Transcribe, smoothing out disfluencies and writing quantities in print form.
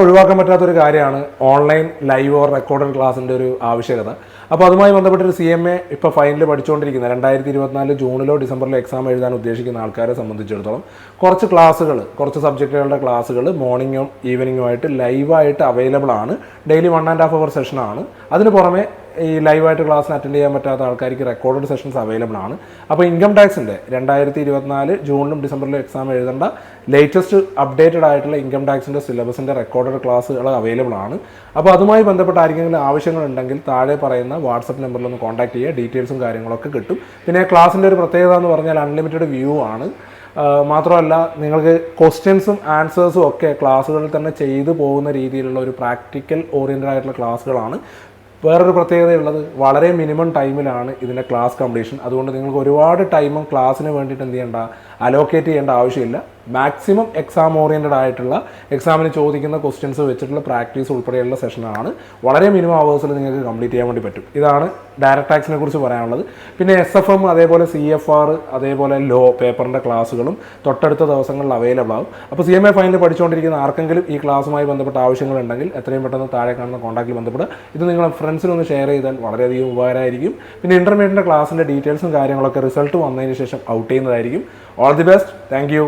ഒഴിവാക്കാൻ പറ്റാത്തൊരു കാര്യമാണ് ഓൺലൈൻ ലൈവ് ഓർ റെക്കോർഡഡ് ക്ലാസിൻ്റെ ഒരു ആവശ്യകത. അപ്പോൾ അതുമായി ബന്ധപ്പെട്ടൊരു CMA ഇപ്പോൾ ഫൈനൽ പഠിച്ചുകൊണ്ടിരിക്കുന്ന 2024 ജൂണിലോ ഡിസംബറിലോ എക്സാം എഴുതാൻ ഉദ്ദേശിക്കുന്ന ആൾക്കാരെ സംബന്ധിച്ചിടത്തോളം കുറച്ച് സബ്ജക്റ്റുകളുടെ ക്ലാസ്സുകൾ മോർണിംഗും ഈവനിങ്ങും ആയിട്ട് ലൈവായിട്ട് അവൈലബിൾ ആണ്. Daily 1.5 hour സെഷനാണ്. അതിന് പുറമെ ഈ ലൈവായിട്ട് ക്ലാസ്സിന് അറ്റൻഡ് ചെയ്യാൻ പറ്റാത്ത ആൾക്കാർക്ക് റെക്കോർഡഡ് സെഷൻസ് അവൈലബിൾ ആണ്. അപ്പോൾ ഇൻകം ടാക്സിൻ്റെ 2024 ജൂണിലും ഡിസംബറിലും എക്സാം എഴുതേണ്ട ലേറ്റസ്റ്റ് അപ്ഡേറ്റഡ് ആയിട്ടുള്ള ഇൻകം ടാക്സിൻ്റെ സിലബസിൻ്റെ റെക്കോർഡഡ് ക്ലാസ്സുകൾ അവൈലബിൾ ആണ്. അപ്പോൾ അതുമായി ബന്ധപ്പെട്ട ആരെങ്കിലും ആവശ്യങ്ങളുണ്ടെങ്കിൽ താഴെ പറയുന്ന വാട്സപ്പ് നമ്പറിലൊന്ന് കോൺടാക്ട് ചെയ്യുക. ഡീറ്റെയിൽസും കാര്യങ്ങളൊക്കെ കിട്ടും. പിന്നെ ക്ലാസ്സിൻ്റെ ഒരു പ്രത്യേകത എന്ന് പറഞ്ഞാൽ അൺലിമിറ്റഡ് വ്യൂ ആണ്. മാത്രമല്ല നിങ്ങൾക്ക് ക്വസ്റ്റ്യൻസും ആൻസേഴ്സും ഒക്കെ ക്ലാസ്സുകളിൽ തന്നെ ചെയ്തു പോകുന്ന രീതിയിലുള്ള ഒരു പ്രാക്ടിക്കൽ ഓറിയൻറ്റഡ് ആയിട്ടുള്ള ക്ലാസ്സുകളാണ്. വേറൊരു പ്രത്യേകതയുള്ളത് വളരെ മിനിമം ടൈമിലാണ് ഇതിൻ്റെ ക്ലാസ് കംപ്ലീഷൻ. അതുകൊണ്ട് നിങ്ങൾക്ക് ഒരുപാട് ടൈമും ക്ലാസ്സിന് വേണ്ടിയിട്ട് എന്ത് ചെയ്യേണ്ട, അലോക്കേറ്റ് ചെയ്യേണ്ട ആവശ്യമില്ല. മാക്സിമം എക്സാം ഓറിയൻറ്റഡ് ആയിട്ടുള്ള എക്സാമിന് ചോദിക്കുന്ന ക്വസ്റ്റ്യൻസ് വെച്ചിട്ടുള്ള പ്രാക്ടീസ് ഉൾപ്പെടെയുള്ള സെഷനാണ്. വളരെ മിനിമം അവേഴ്സിൽ നിങ്ങൾക്ക് കംപ്ലീറ്റ് ചെയ്യാൻ വേണ്ടി പറ്റും. ഇതാണ് ഡയറക്റ്റ് ടാക്സിനെ കുറിച്ച് പറയാനുള്ളത്. പിന്നെ SFM അതേപോലെ CFR അതേപോലെ ലോ പേപ്പറിൻ്റെ ക്ലാസ്സുകളും തൊട്ടടുത്ത ദിവസങ്ങളിൽ അവൈലബിൾ ആവും. അപ്പോൾ CMA ഫൈനൽ പഠിച്ചുകൊണ്ടിരിക്കുന്ന ആർക്കെങ്കിലും ഈ ക്ലാസ്സുമായി ബന്ധപ്പെട്ട ആവശ്യങ്ങളുണ്ടെങ്കിൽ എത്രയും പെട്ടെന്ന് താഴെ കാണുന്ന കോൺടാക്റ്റിൽ ബന്ധപ്പെടുക. ഇത് നിങ്ങളെ ഫ്രണ്ട്സിനൊന്ന് ഷെയർ ചെയ്താൽ വളരെയധികം ഉപകാരമായിരിക്കും. പിന്നെ ഇൻ്റർമീഡിയറ്റിൻ്റെ ക്ലാസ്സിൻ്റെ ഡീറ്റെയിൽസും കാര്യങ്ങളൊക്കെ റിസൾട്ട് വന്നതിന് ശേഷം ഔട്ട് ചെയ്യുന്നതായിരിക്കും. All the best. Thank you.